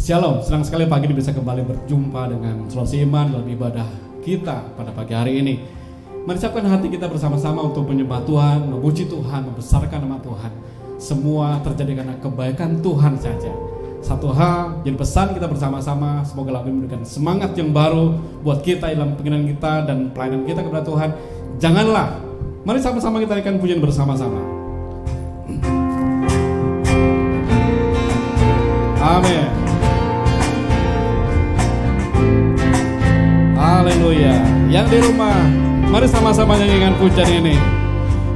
Shalom, senang sekali pagi ini bisa kembali berjumpa dengan Saudara Iman dalam ibadah kita pada pagi hari ini. Mari siapkan hati kita bersama-sama untuk menyembah Tuhan, memuji Tuhan, membesarkan nama Tuhan. Semua terjadi karena kebaikan Tuhan saja. Satu hal, jadi pesan kita bersama-sama, semoga lalu memberikan semangat yang baru buat kita dalam penginan kita dan pelayanan kita kepada Tuhan. Janganlah, mari sama-sama kita naikkan pujian bersama-sama. Amin. Haleluya. Yang di rumah, mari sama-sama nyanyikan pujian ini.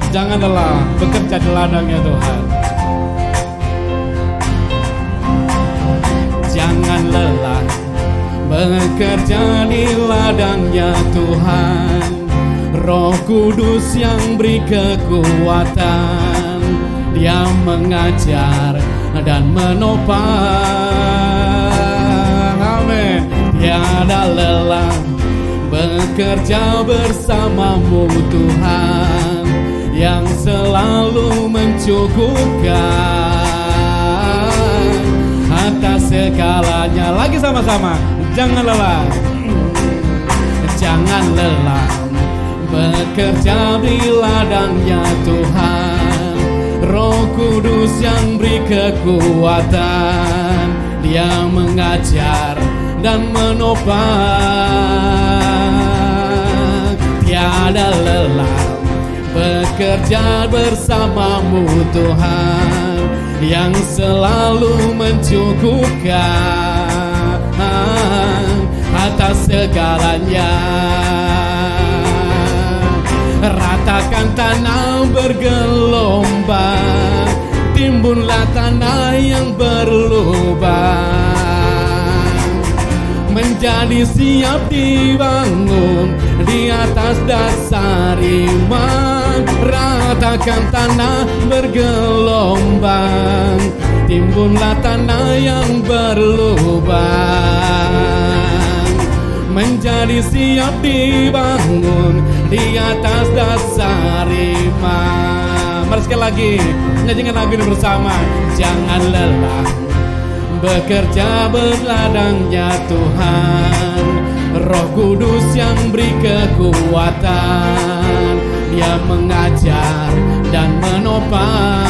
Jangan lelah bekerja di ladangnya Tuhan. Jangan lelah bekerja di ladangnya Tuhan. Roh Kudus yang beri kekuatan, Dia mengajar dan menopang. Amin. Tiada lelah bekerja bersamamu Tuhan, yang selalu mencukupkan atas segalanya. Lagi sama-sama, jangan lelah. Jangan lelah bekerja di ladangnya Tuhan. Roh Kudus yang beri kekuatan, Dia mengajar dan menopang. Tiada lelah bekerja bersamamu Tuhan, yang selalu mencukupkan atas segalanya. Ratakan tanah bergelombang, timbunlah tanah yang berlubang, menjadi siap dibangun di atas dasar iman. Ratakan tanah bergelombang, timbunlah tanah yang berlubang, menjadi siap dibangun di atas dasar iman. Mari sekali lagi nyanyikan lagu ini bersama. Jangan lelah bekerja berladangnya Tuhan. Roh Kudus yang beri kekuatan, Dia mengajar dan menopang.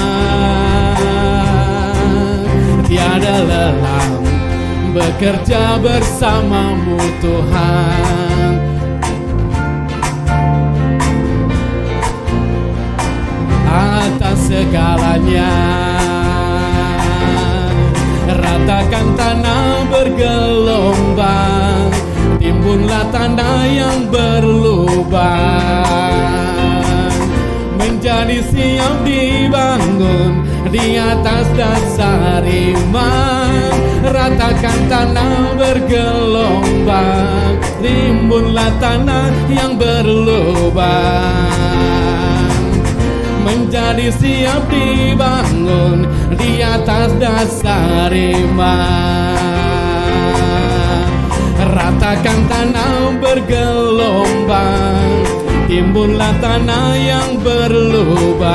Tiada lelah bekerja bersamamu Tuhan. Atas segalanya. Ratakan tanah bergelombang, timbunlah tanah yang berlubang, menjadi siap dibangun di atas dasar iman. Ratakan tanah bergelombang, timbunlah tanah yang berlubang, menjadi siap dibangun di atas dasar iman. Ratakan tanah bergelombang, timbunlah tanah yang berlubang,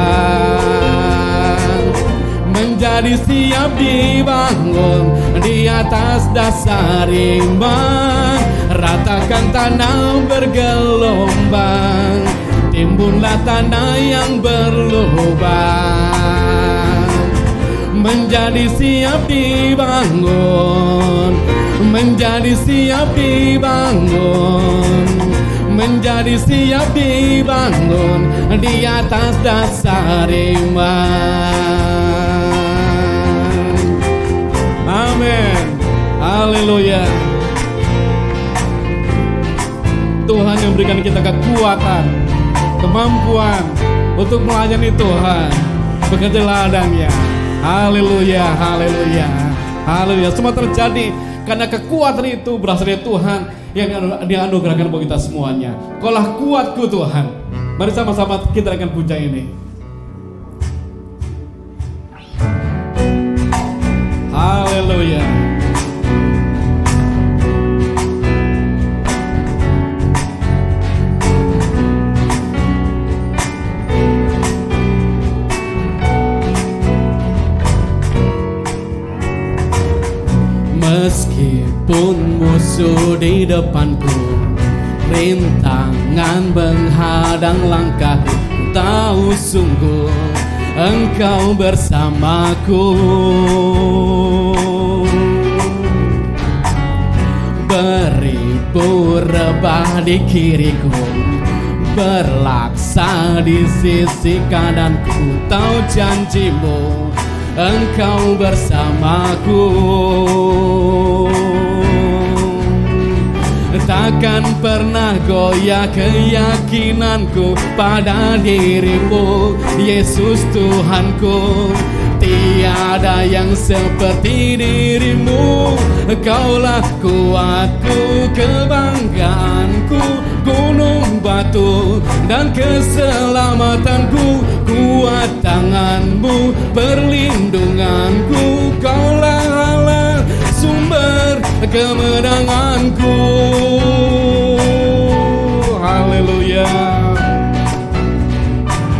menjadi siap dibangun di atas dasar iman. Ratakan tanah bergelombang, timbunlah tanah yang berlubang, menjadi siap dibangun, menjadi siap dibangun, menjadi siap dibangun di atas dasar iman. Amin. Haleluya. Tuhan yang berikan kita kekuatan, kemampuan untuk melayani Tuhan, bekerja ladangnya. Haleluya, haleluya, haleluya. Semua terjadi karena kekuatan itu berasal dari Tuhan yang dianugerahkan buat kita semuanya. Kaulah kuatku Tuhan. Mari sama-sama kita akan puja ini. Haleluya. di depanku, rintangan menghadang langkahku. Ku tahu sungguh Engkau bersamaku. Beribu rebah di kiriku, berlaksa di sisi kananku. Tahu janjimu, Engkau bersamaku. Takkan pernah goyah keyakinanku pada dirimu, Yesus Tuhanku. Tiada yang seperti dirimu. Kaulah kuatku, kebanggaanku, gunung batu dan keselamatanku. Kuat tanganmu, perlindunganku. Kaulah Allah, sumber kemenanganku. Haleluya.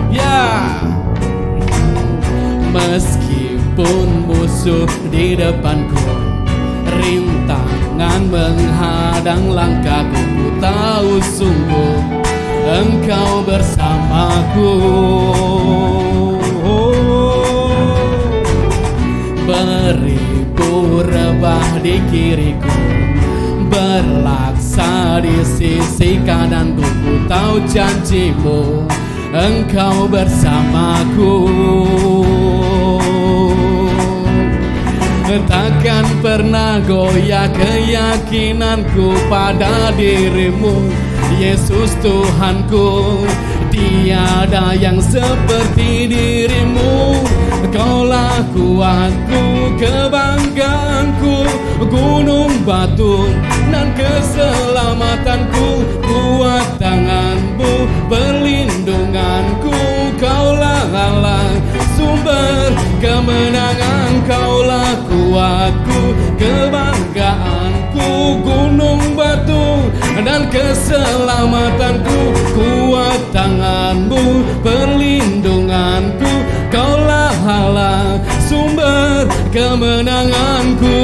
Ya, meskipun musuh di depanku, rintangan menghadang langkahku. Ku tahu sungguh Engkau bersamaku. Beribu rebah di kiriku, berlaksa di sisi kananku. Ku tahu janjimu, Engkau bersamaku. Takkan pernah goyah keyakinanku pada dirimu, Yesus Tuhanku. Tiada yang seperti dirimu. Kaulah kuatku, kebanggaanku, gunung batu dan keselamatanku. Kuat tanganmu, perlindunganku. Kaulah Allah, sumber kemenangan. Kaulah kuatku, kebanggaanku, gunung batu dan keselamatanku. Kuat tanganmu, perlindunganku. Kaulah Allah, sumber kemenanganku,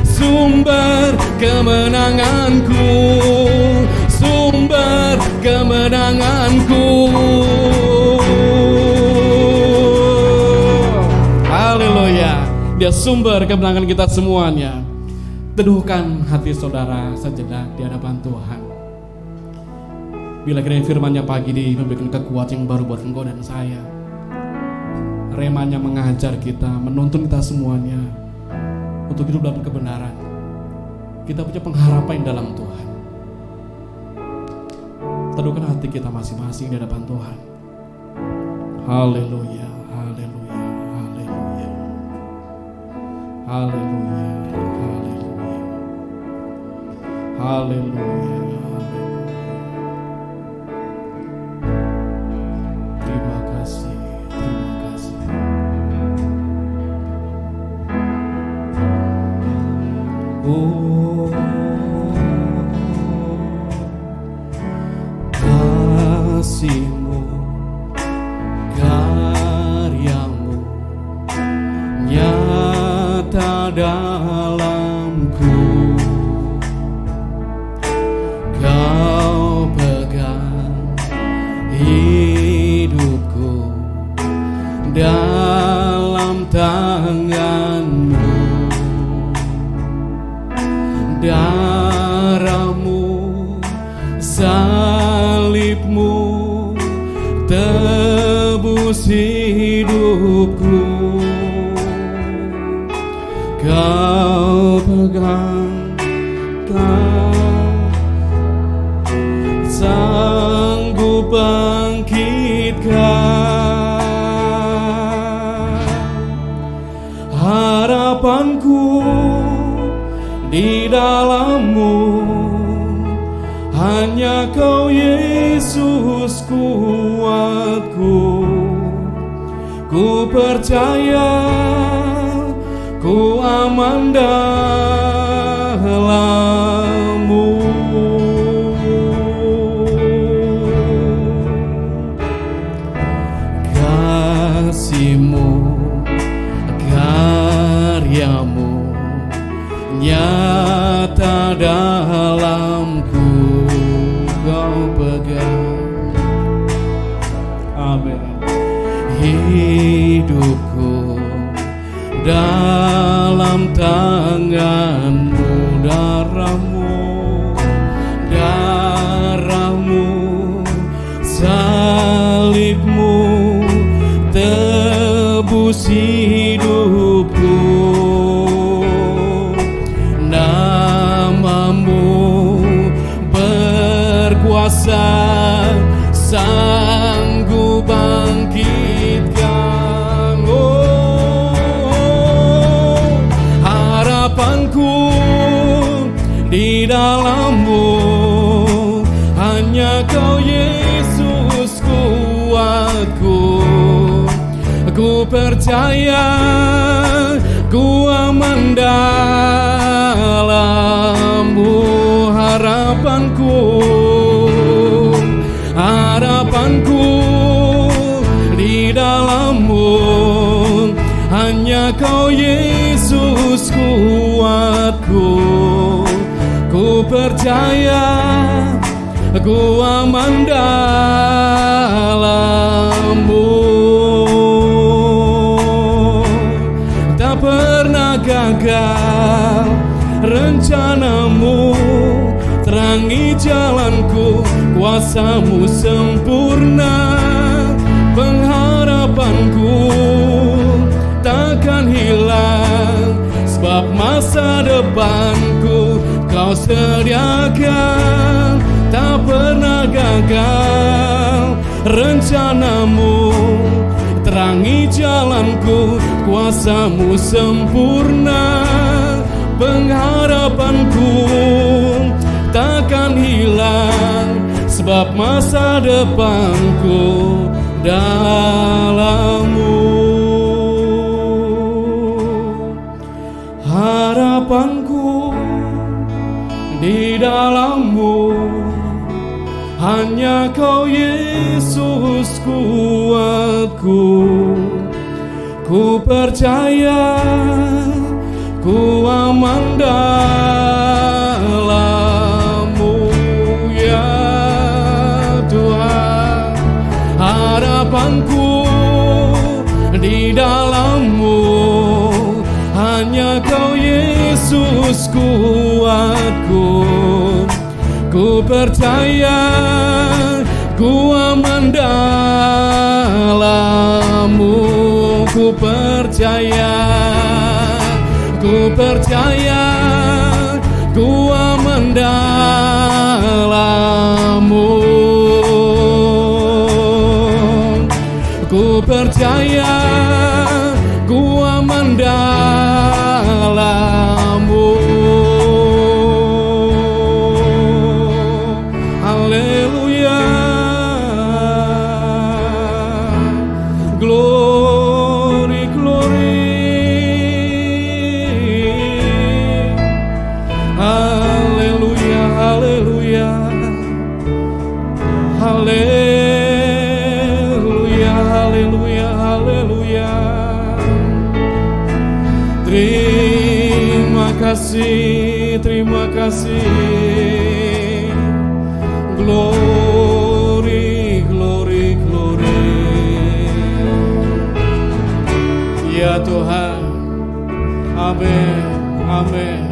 sumber kemenanganku, sumber kemenanganku. Haleluya. Dia sumber kemenangan kita semuanya. Teduhkan hati saudara sejenak di hadapan Tuhan. Bila kiranya firman-Nya pagi ini memberikan kekuatan yang baru buat engkau dan saya. Remanya mengajar kita, menuntun kita semuanya untuk hidup dalam kebenaran. Kita punya pengharapan dalam Tuhan. Teduhkan hati kita masing-masing di hadapan Tuhan. Haleluya, haleluya, haleluya, haleluya, haleluya, haleluya. Terima kasih, terima kasih. Oh, kasih-Mu, karya-Mu nyata dalamku. Kau pegang hidupku dalam tangan-Mu. Darah-Mu, salib-Mu tebus hidupku. Kau pegang, Kau sanggup bangkitkan. Harapanku di dalam-Mu, hanya Kau Yesus kuatku. Ku percaya, ku aman dalam-Mu. Kasih-Mu, karya-Mu nyata dalam hidupku dalam tangan-Mu, darah-Mu, salib-Mu tebus hidupku. Nama-Mu berkuasa, sanggup bangkitkan. Harapanku di dalam-Mu, hanya Kau Yesus kuatku. Ku percaya, ku aman dalam-Mu. Harapanku di dalam-Mu, hanya Kau Yesus kuatku. Ku percaya, ku aman dalam-Mu. Tak pernah gagal rencana-Mu, terangi jalanku, kuasa-Mu sempurna. Pengharapanku takkan hilang, sebab masa depanku Kau sediakan. Tak pernah gagal rencana-Mu, terangi jalanku, kuasa-Mu sempurna. Pengharapanku takkan hilang, sebab masa depanku dalam-Mu. Harapanku di dalam-Mu, hanya Kau Yesus kuatku. Ku percaya, ku aman dalam-Mu, ya Tuhan. Harapanku di dalam-Mu, hanya Kau Yesus kuatku. Ku percaya, ku aman dalam-Mu. Ku percaya, ku percaya, ku aman dalam-Mu. Ku percaya, ku aman dalam-Mu. Haleluya, glory, glory. Haleluya, haleluya, haleluya, haleluya, haleluya. Terima kasih, terima kasih. Glory, glory, glory. Ya Tuhan, amin, amin,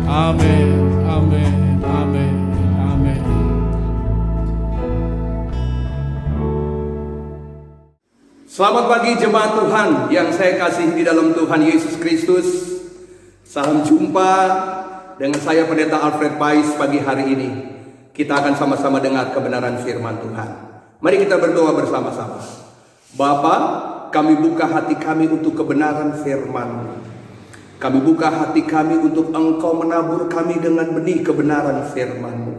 amin, amin, amin, amin. Selamat pagi jemaat Tuhan yang saya kasih di dalam Tuhan Yesus Kristus. Salam jumpa dengan saya Pendeta Alfred Pais pagi hari ini. Kita akan sama-sama dengar kebenaran firman Tuhan. Mari kita berdoa bersama-sama. Bapa, kami buka hati kami untuk kebenaran firman-Mu. Kami buka hati kami untuk Engkau menabur kami dengan benih kebenaran firman-Mu.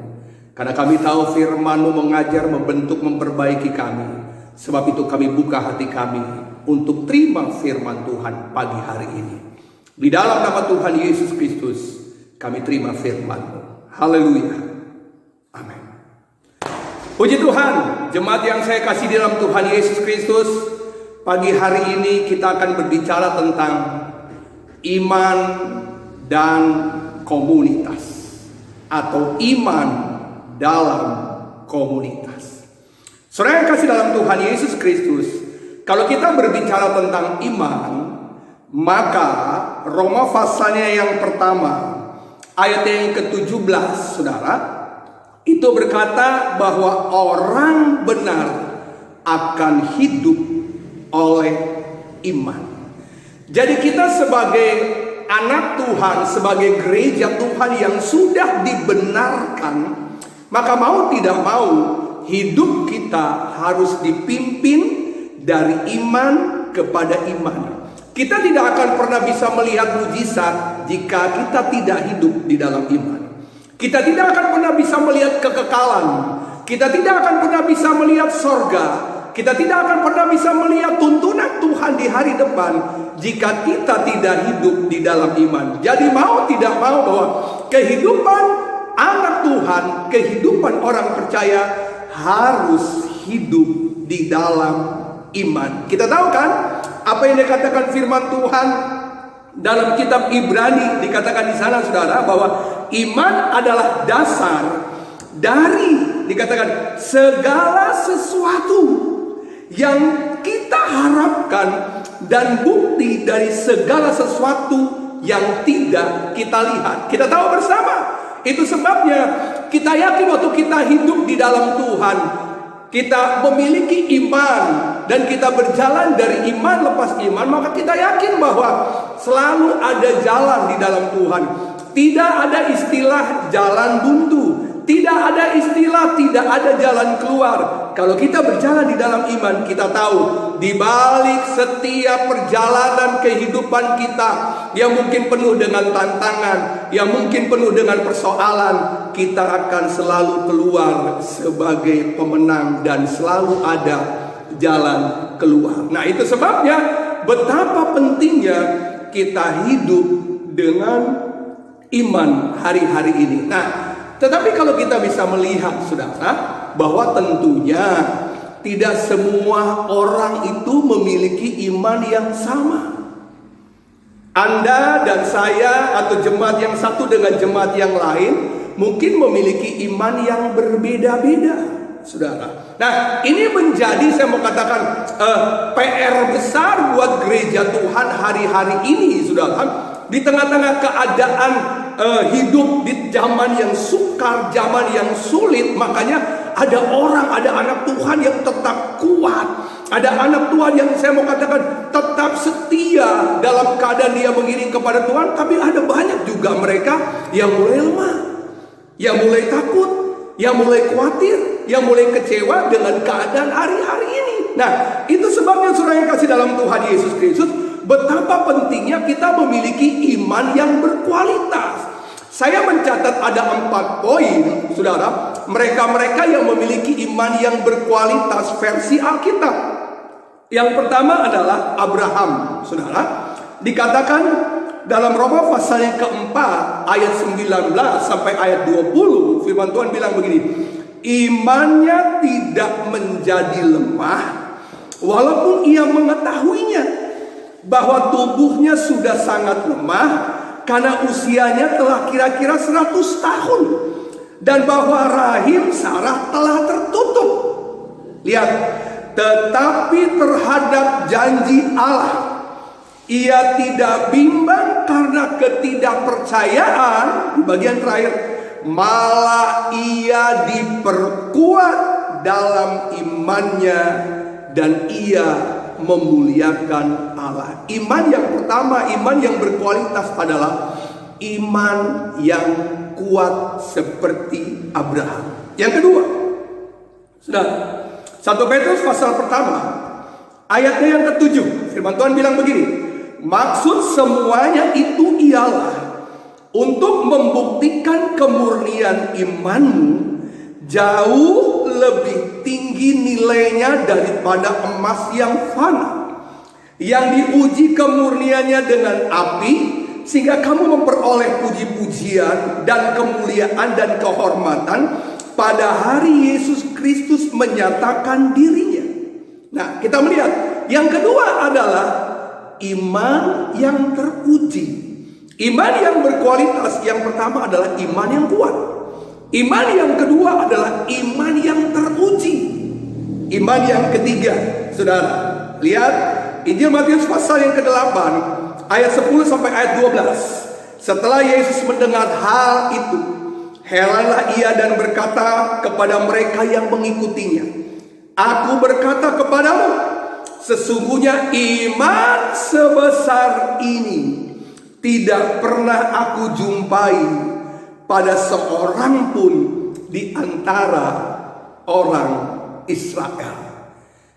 Karena kami tahu firman-Mu mengajar, membentuk, memperbaiki kami. Sebab itu kami buka hati kami untuk terima firman Tuhan pagi hari ini. Di dalam nama Tuhan Yesus Kristus, kami terima firman-Mu. Haleluya. Amin. Puji Tuhan, jemaat yang saya kasih di dalam Tuhan Yesus Kristus, pagi hari ini kita akan berbicara tentang iman dan komunitas, atau iman dalam komunitas. Saudara yang kasih dalam Tuhan Yesus Kristus, Kalau kita berbicara tentang iman, maka Roma pasalnya yang pertama, ayat yang ke-17, saudara, itu berkata bahwa orang benar akan hidup oleh iman. Jadi kita sebagai anak Tuhan, sebagai gereja Tuhan yang sudah dibenarkan, maka mau tidak mau hidup kita harus dipimpin dari iman kepada iman. Kita tidak akan pernah bisa melihat mujizat jika kita tidak hidup di dalam iman. Kita tidak akan pernah bisa melihat kekekalan. Kita tidak akan pernah bisa melihat sorga. Kita tidak akan pernah bisa melihat tuntunan Tuhan di hari depan jika kita tidak hidup di dalam iman. Jadi mau tidak mau bahwa kehidupan anak Tuhan, kehidupan orang percaya harus hidup di dalam iman. Kita tahu kan apa yang dikatakan firman Tuhan dalam kitab Ibrani, dikatakan di sana saudara bahwa iman adalah dasar dari, dikatakan, segala sesuatu yang kita harapkan dan bukti dari segala sesuatu yang tidak kita lihat. Kita tahu bersama, itu sebabnya kita yakin waktu kita hidup di dalam Tuhan, kita memiliki iman dan kita berjalan dari iman lepas iman, maka kita yakin bahwa selalu ada jalan di dalam Tuhan. Tidak ada istilah jalan buntu, tidak ada istilah tidak ada jalan keluar. Kalau kita berjalan di dalam iman, kita tahu di balik setiap perjalanan kehidupan kita yang mungkin penuh dengan tantangan, yang mungkin penuh dengan persoalan, kita akan selalu keluar sebagai pemenang dan selalu ada jalan keluar. Nah, itu sebabnya betapa pentingnya kita hidup dengan iman hari-hari ini. Nah, tetapi kalau kita bisa melihat, saudara, bahwa tentunya tidak semua orang itu memiliki iman yang sama. Anda dan saya atau jemaat yang satu dengan jemaat yang lain mungkin memiliki iman yang berbeda-beda, saudara. Nah, ini menjadi, saya mau katakan, PR besar buat gereja Tuhan hari-hari ini, saudara. Di tengah-tengah keadaan hidup di zaman yang sukar, zaman yang sulit, makanya ada orang, ada anak Tuhan yang tetap kuat. Ada anak Tuhan yang saya mau katakan tetap setia dalam keadaan dia mengiring kepada Tuhan. Tapi ada banyak juga mereka yang mulai lemah, yang mulai takut, yang mulai khawatir, yang mulai kecewa dengan keadaan hari-hari ini. Nah, itu sebabnya saudara yang kasih dalam Tuhan Yesus Kristus, betapa pentingnya kita memiliki iman yang berkualitas. Saya mencatat ada 4 poin, saudara, mereka-mereka yang memiliki iman yang berkualitas versi Alkitab. Yang pertama adalah Abraham, saudara. Dikatakan dalam Roma pasal yang keempat ayat 19 sampai ayat 20, firman Tuhan bilang begini, imannya tidak menjadi lemah walaupun ia mengetahuinya bahwa tubuhnya sudah sangat lemah karena usianya telah kira-kira 100 tahun dan bahwa rahim Sarah telah tertutup. Lihat, tetapi terhadap janji Allah ia tidak bimbang karena ketidakpercayaan. Di bagian terakhir, malah ia diperkuat dalam imannya dan ia memuliakan Allah. Iman yang pertama, iman yang berkualitas adalah iman yang kuat seperti Abraham. Yang kedua, sudah 1 Petrus pasal pertama ayatnya yang ke-7, firman Tuhan bilang begini, maksud semuanya itu ialah untuk membuktikan kemurnian imanmu jauh lebih tinggi nilainya daripada emas yang fana, yang diuji kemurniannya dengan api, sehingga kamu memperoleh puji-pujian dan kemuliaan dan kehormatan pada hari Yesus Kristus menyatakan dirinya. Nah, kita melihat yang kedua adalah iman yang teruji. Iman yang berkualitas yang pertama adalah iman yang kuat. Iman yang kedua adalah iman yang teruji. Iman yang ketiga, saudara, Lihat Injil Matius pasal yang ke-8 ayat 10 sampai ayat 12. Setelah Yesus mendengar hal itu, heranlah ia dan berkata kepada mereka yang mengikutinya, "Aku berkata kepadamu, sesungguhnya iman sebesar ini tidak pernah aku jumpai pada seorang pun di antara orang Israel."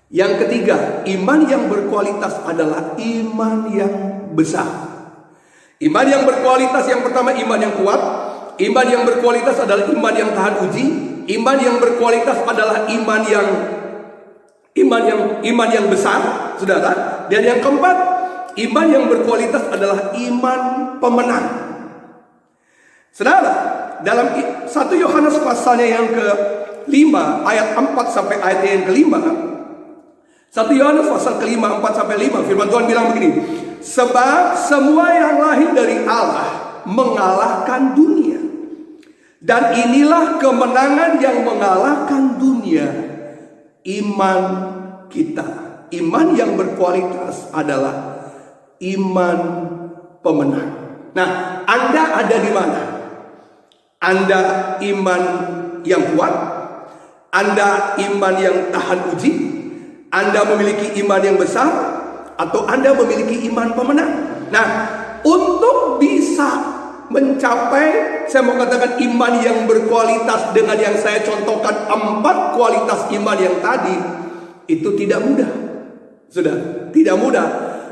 Yang ketiga, iman yang berkualitas adalah iman yang besar. Iman yang berkualitas yang pertama, iman yang kuat. Iman yang berkualitas adalah iman yang tahan uji. Iman yang berkualitas adalah iman yang besar, saudara. Dan yang keempat, iman yang berkualitas adalah iman pemenang. Saudara, dalam 1 Yohanes pasalnya yang ke-5 ayat 4 sampai ayat yang ke-5, 1 Yohanes pasal ke-5 4 sampai 5, firman Tuhan bilang begini, "Sebab semua yang lahir dari Allah mengalahkan dunia. Dan inilah kemenangan yang mengalahkan dunia, iman kita." Iman yang berkualitas adalah iman pemenang. Nah, Anda ada di mana? Anda iman yang kuat? Anda iman yang tahan uji? Anda memiliki iman yang besar? Atau Anda memiliki iman pemenang? Nah, untuk bisa mencapai, saya mau katakan, iman yang berkualitas dengan yang saya contohkan 4 kualitas iman yang tadi, itu tidak mudah. Sudah, tidak mudah.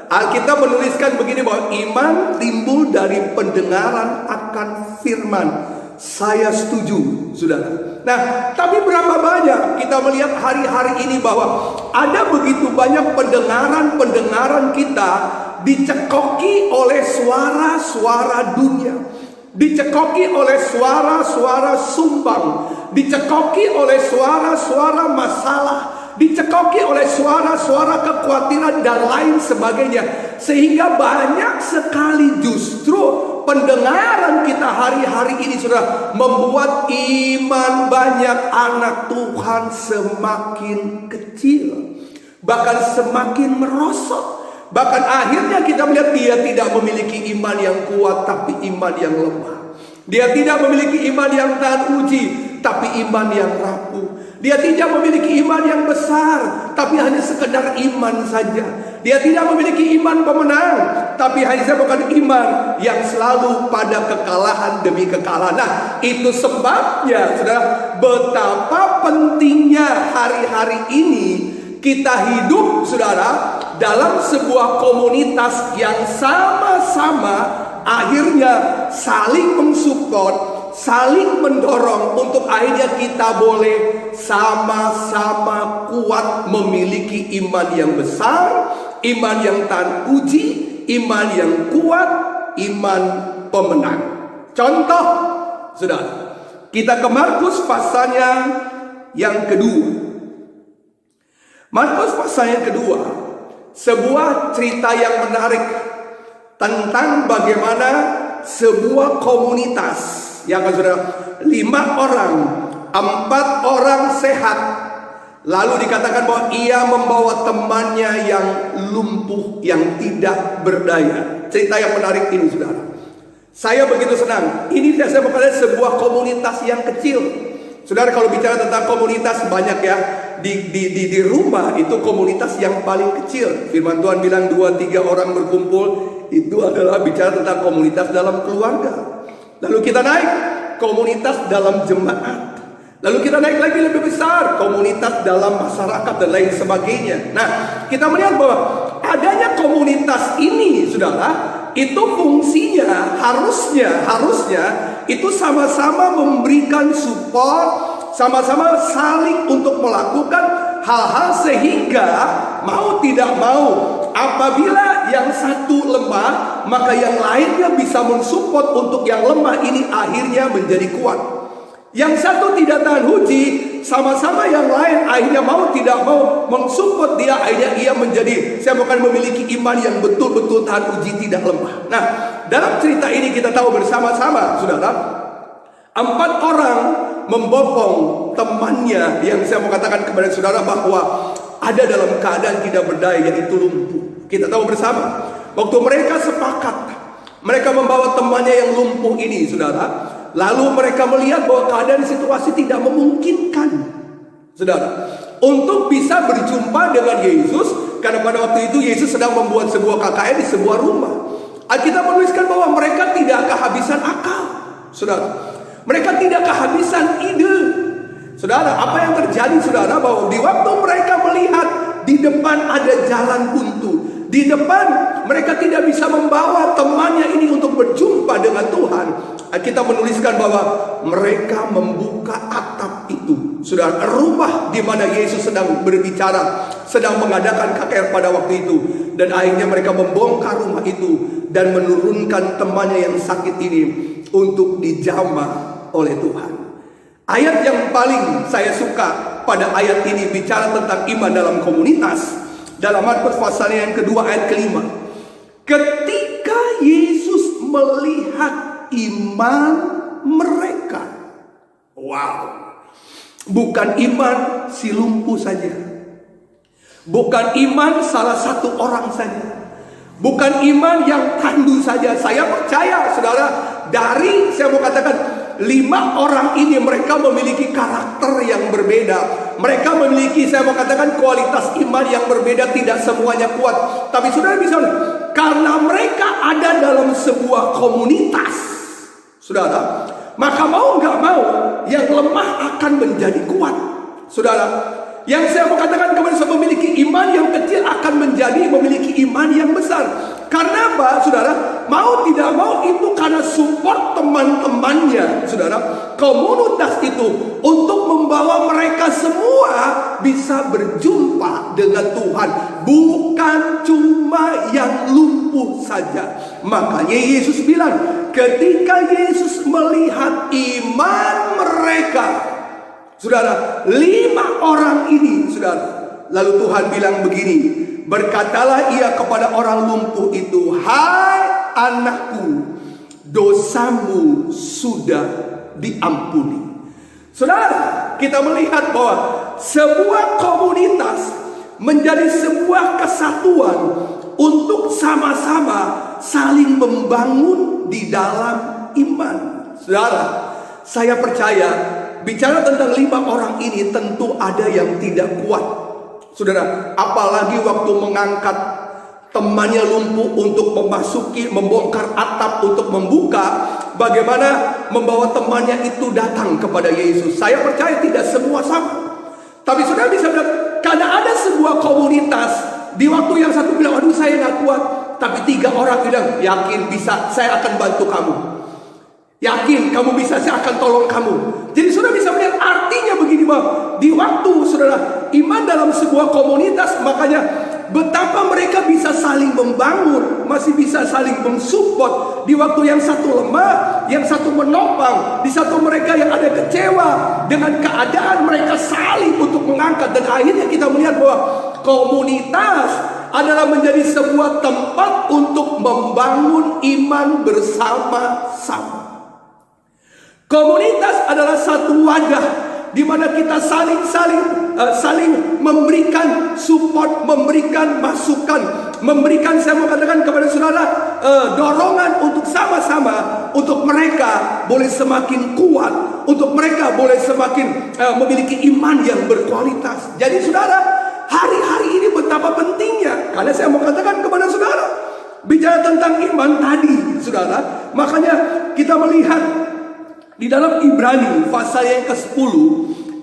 Alkitab menuliskan begini, bahwa iman timbul dari pendengaran akan firman. Saya setuju, saudara. Nah, tapi berapa banyak kita melihat hari-hari ini bahwa ada begitu banyak pendengaran kita dicekoki oleh suara-suara dunia, dicekoki oleh suara-suara sumbang, dicekoki oleh suara-suara masalah, dicekoki oleh suara-suara kekhawatiran dan lain sebagainya. Sehingga banyak sekali justru pendengaran kita hari-hari ini sudah membuat iman banyak anak Tuhan semakin kecil, bahkan semakin merosot. Bahkan akhirnya kita melihat dia tidak memiliki iman yang kuat, tapi iman yang lemah. Dia tidak memiliki iman yang tahan uji, tapi iman yang rapuh. Dia tidak memiliki iman yang besar, tapi hanya sekedar iman saja. Dia tidak memiliki iman pemenang, tapi hanya bukan iman yang selalu pada kekalahan demi kekalahan. Nah, itu sebabnya, saudara, betapa pentingnya hari-hari ini kita hidup, saudara, dalam sebuah komunitas yang sama-sama akhirnya saling mensupport, saling mendorong untuk akhirnya kita boleh sama-sama kuat memiliki iman yang besar, iman yang tahan uji, iman yang kuat, iman pemenang. Contoh, saudara, kita ke Markus pasalnya yang kedua. Markus pasal yang kedua, sebuah cerita yang menarik tentang bagaimana sebuah komunitas yang saudara, 5 orang, 4 orang sehat. Lalu dikatakan bahwa ia membawa temannya yang lumpuh, yang tidak berdaya. Cerita yang menarik ini, saudara. Saya begitu senang. Ini saya berkata sebuah komunitas yang kecil. Saudara, kalau bicara tentang komunitas, banyak ya. Di rumah itu komunitas yang paling kecil. Firman Tuhan bilang 2-3 orang berkumpul, itu adalah bicara tentang komunitas dalam keluarga. Lalu kita naik komunitas dalam jemaat. Lalu kita naik lagi lebih besar, komunitas dalam masyarakat dan lain sebagainya. Nah, kita melihat bahwa adanya komunitas ini, saudara, itu fungsinya harusnya itu sama-sama memberikan support, sama-sama saling untuk melakukan hal-hal sehingga mau tidak mau, apabila yang satu lemah, maka yang lainnya bisa mensupport untuk yang lemah ini akhirnya menjadi kuat. Yang satu tidak tahan uji, sama-sama yang lain akhirnya mau tidak mau mensupport dia, akhirnya ia menjadi, saya bukan memiliki iman yang betul-betul tahan uji, tidak lemah. Nah, dalam cerita ini kita tahu bersama-sama, saudara, 4 orang membopong temannya yang saya mau katakan kepada saudara bahwa ada dalam keadaan tidak berdaya, yaitu lumpuh. Kita tahu bersama, waktu mereka sepakat, mereka membawa temannya yang lumpuh ini, saudara. Lalu mereka melihat bahwa keadaan situasi tidak memungkinkan, saudara, untuk bisa berjumpa dengan Yesus. Karena pada waktu itu Yesus sedang membuat sebuah KKN di sebuah rumah. Alkitab menuliskan bahwa mereka tidak kehabisan akal, saudara. Mereka tidak kehabisan ide. Saudara, apa yang terjadi, saudara, bahwa di waktu mereka melihat di depan ada jalan buntu, di depan mereka tidak bisa membawa temannya ini untuk berjumpa dengan Tuhan, kita menuliskan bahwa mereka membuka atap itu, saudara, rumah di mana Yesus sedang berbicara, sedang mengadakan KKR pada waktu itu. Dan akhirnya mereka membongkar rumah itu dan menurunkan temannya yang sakit ini untuk dijamah oleh Tuhan. Ayat yang paling saya suka pada ayat ini bicara tentang iman dalam komunitas. Dalam Markus pasal yang kedua ayat kelima. Ketika Yesus melihat iman mereka. Wow. Bukan iman si lumpuh saja. Bukan iman salah satu orang saja. Bukan iman yang tandu saja. Saya percaya, saudara, dari saya mau katakan 5 orang ini mereka memiliki karakter yang berbeda. Mereka memiliki, saya mau katakan, kualitas iman yang berbeda. Tidak semuanya kuat. Tapi saudara bisa, karena mereka ada dalam sebuah komunitas, saudara, maka mau gak mau yang lemah akan menjadi kuat. Saudara, yang saya mau katakan kepada saya, memiliki iman yang kecil akan menjadi memiliki iman yang besar. Karena apa, saudara? Mau tidak mau itu karena support teman-temannya, saudara. Komunitas itu untuk membawa mereka semua bisa berjumpa dengan Tuhan. Bukan cuma yang lumpuh saja. Makanya Yesus bilang, ketika Yesus melihat iman mereka, saudara, 5 orang ini, saudara, lalu Tuhan bilang begini, berkatalah ia kepada orang lumpuh itu, hai anakku, dosamu sudah diampuni. Saudara, kita melihat bahwa sebuah komunitas menjadi sebuah kesatuan untuk sama-sama saling membangun di dalam iman. Saudara, saya percaya bicara tentang 5 orang ini tentu ada yang tidak kuat, saudara. Apalagi waktu mengangkat temannya lumpuh untuk membongkar atap untuk membuka, bagaimana membawa temannya itu datang kepada Yesus. Saya percaya tidak semua sama. Tapi saudara bisa lihat, karena ada sebuah komunitas, di waktu yang satu bilang, aduh saya gak kuat, tapi 3 orang bilang, yakin bisa, saya akan bantu kamu. Yakin kamu bisa, saya akan tolong kamu. Jadi saudara bisa melihat artinya begini, bahwa di waktu saudara iman dalam sebuah komunitas, makanya betapa mereka bisa saling membangun, masih bisa saling mensupport. Di waktu yang satu lemah, yang satu menopang, di satu mereka yang ada kecewa dengan keadaan, mereka saling untuk mengangkat. Dan akhirnya kita melihat bahwa komunitas adalah menjadi sebuah tempat untuk membangun iman bersama-sama. Komunitas adalah satu wadah di mana kita saling memberikan support, memberikan masukan, memberikan, saya mau katakan kepada saudara, dorongan untuk sama-sama, untuk mereka boleh semakin kuat, untuk mereka boleh semakin memiliki iman yang berkualitas. Jadi saudara, hari-hari ini betapa pentingnya, karena saya mau katakan kepada saudara, bicara tentang iman tadi, saudara, makanya kita melihat di dalam Ibrani pasal yang ke-10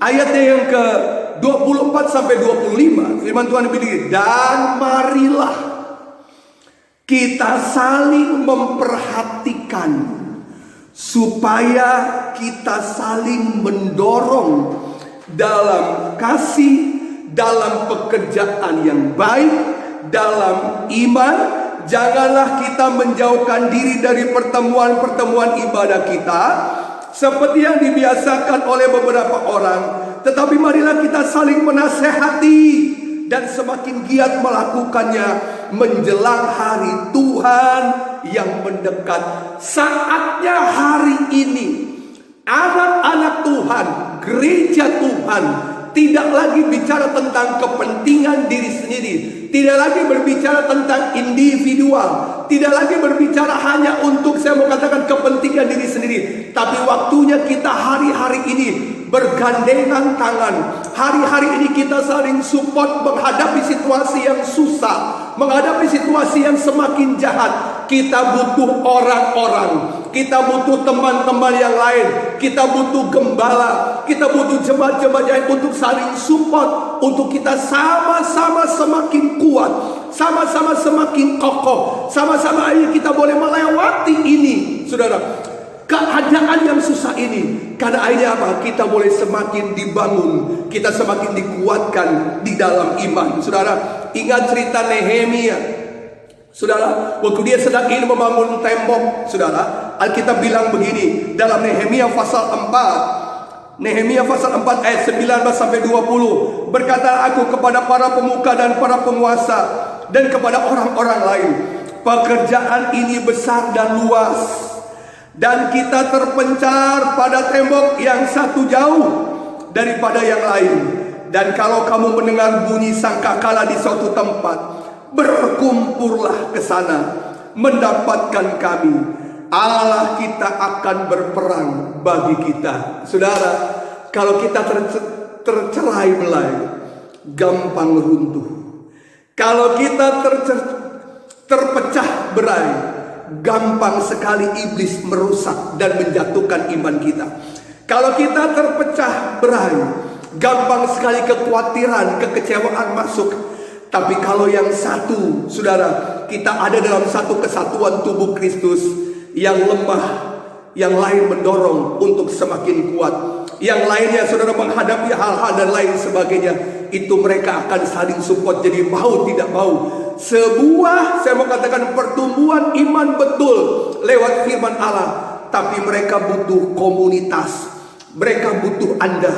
ayatnya yang ke-24 sampai 25, firman Tuhan begini, dan marilah kita saling memperhatikan supaya kita saling mendorong dalam kasih, dalam pekerjaan yang baik, dalam iman. Janganlah kita menjauhkan diri dari pertemuan-pertemuan ibadah kita seperti yang dibiasakan oleh beberapa orang, tetapi marilah kita saling menasehati dan semakin giat melakukannya menjelang hari Tuhan yang mendekat. Saatnya hari ini anak-anak Tuhan, gereja Tuhan, tidak lagi bicara tentang kepentingan diri sendiri, tidak lagi berbicara tentang individual, tidak lagi berbicara hanya untuk saya mau katakan kepentingan diri sendiri, tapi waktunya kita hari-hari ini bergandengan tangan. Hari-hari ini kita saling support menghadapi situasi yang susah, menghadapi situasi yang semakin jahat. Kita butuh orang-orang, kita butuh teman-teman yang lain, kita butuh gembala, kita butuh jemaat-jemaat yang untuk saling support, untuk kita sama-sama semakin kuat, sama-sama semakin kokoh, sama-sama ayo kita boleh melewati ini, saudara, keadaan yang susah ini. Karena akhirnya apa? Kita boleh semakin dibangun, kita semakin dikuatkan di dalam iman. Saudara, ingat cerita Nehemia. Saudara, waktu dia sedang ingin membangun tembok, saudara, Alkitab bilang begini dalam Nehemia pasal 4. Nehemia pasal 4 ayat 19 sampai 20. Berkata aku kepada para pemuka dan para penguasa dan kepada orang-orang lain, pekerjaan ini besar dan luas, dan kita terpencar pada tembok yang satu jauh daripada yang lain. Dan kalau kamu mendengar bunyi sangkakala di suatu tempat, berkumpullah ke sana mendapatkan kami. Allah kita akan berperang bagi kita. Saudara, kalau kita tercerai belai, gampang runtuh. Kalau kita terpecah berai, gampang sekali iblis merusak dan menjatuhkan iman kita. Kalau kita terpecah berai, gampang sekali kekhawatiran, kekecewaan masuk. Tapi kalau yang satu, saudara, kita ada dalam satu kesatuan tubuh Kristus, yang lemah, yang lain mendorong untuk semakin kuat, yang lainnya saudara menghadapi hal-hal dan lain sebagainya, itu mereka akan saling support. Jadi mau tidak mau, sebuah saya mau katakan pertumbuhan iman betul lewat firman Allah. Tapi mereka butuh komunitas, mereka butuh Anda,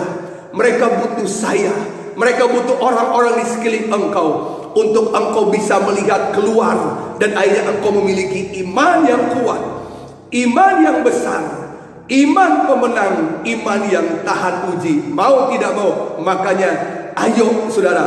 mereka butuh saya, mereka butuh orang-orang di sekeliling engkau, untuk engkau bisa melihat keluar dan akhirnya engkau memiliki iman yang kuat, iman yang besar, iman pemenang, iman yang tahan uji. Mau tidak mau, makanya ayo saudara,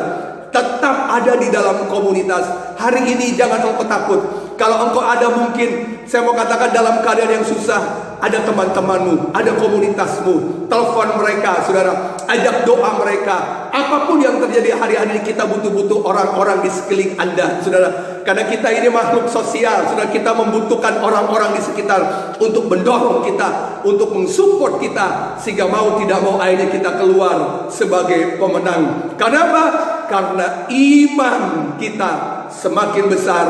tetap ada di dalam komunitas. Hari ini jangan engkau takut. Kalau engkau ada mungkin, saya mau katakan dalam keadaan yang susah, ada teman-temanmu, ada komunitasmu, telepon mereka saudara, ajak doa mereka. Apapun yang terjadi hari-hari ini, kita butuh orang-orang di sekeliling Anda saudara. Karena kita ini makhluk sosial saudara, kita membutuhkan orang-orang di sekitar untuk mendorong kita, untuk mensupport kita, sehingga mau tidak mau akhirnya kita keluar sebagai pemenang. Kenapa? Karena iman kita semakin besar,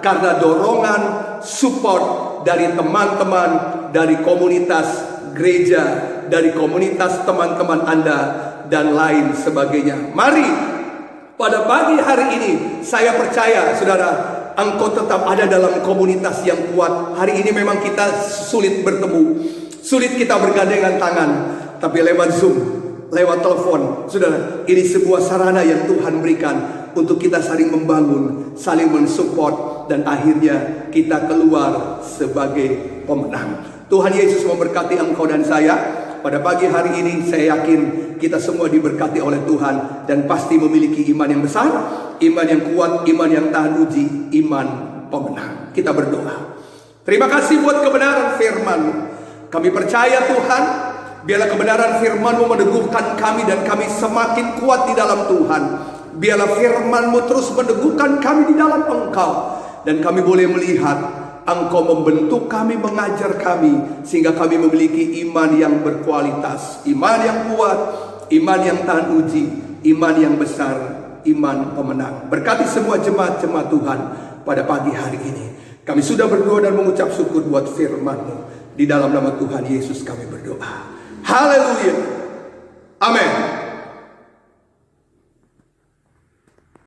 karena dorongan support dari teman-teman, dari komunitas gereja, dari komunitas teman-teman Anda, dan lain sebagainya. Mari pada pagi hari ini, saya percaya saudara, engkau tetap ada dalam komunitas yang kuat. Hari ini memang kita sulit bertemu, sulit kita bergandengan tangan, tapi lewat Zoom, lewat telepon, saudara, ini sebuah sarana yang Tuhan berikan untuk kita saling membangun, saling mensupport, dan akhirnya kita keluar sebagai pemenang. Tuhan Yesus memberkati engkau dan saya. Pada pagi hari ini saya yakin kita semua diberkati oleh Tuhan, dan pasti memiliki iman yang besar, iman yang kuat, iman yang tahan uji, iman pemenang. Kita berdoa. Terima kasih buat kebenaran firman-Mu. Kami percaya Tuhan, biarlah kebenaran firman-Mu meneguhkan kami dan kami semakin kuat di dalam Tuhan. Biarlah firman-Mu terus meneguhkan kami di dalam Engkau, dan kami boleh melihat Engkau membentuk kami, mengajar kami, sehingga kami memiliki iman yang berkualitas, iman yang kuat, iman yang tahan uji, iman yang besar, iman pemenang. Berkati semua jemaat-jemaat Tuhan pada pagi hari ini. Kami sudah berdoa dan mengucap syukur buat firman-Mu. Di dalam nama Tuhan Yesus kami berdoa. Haleluya. Amin.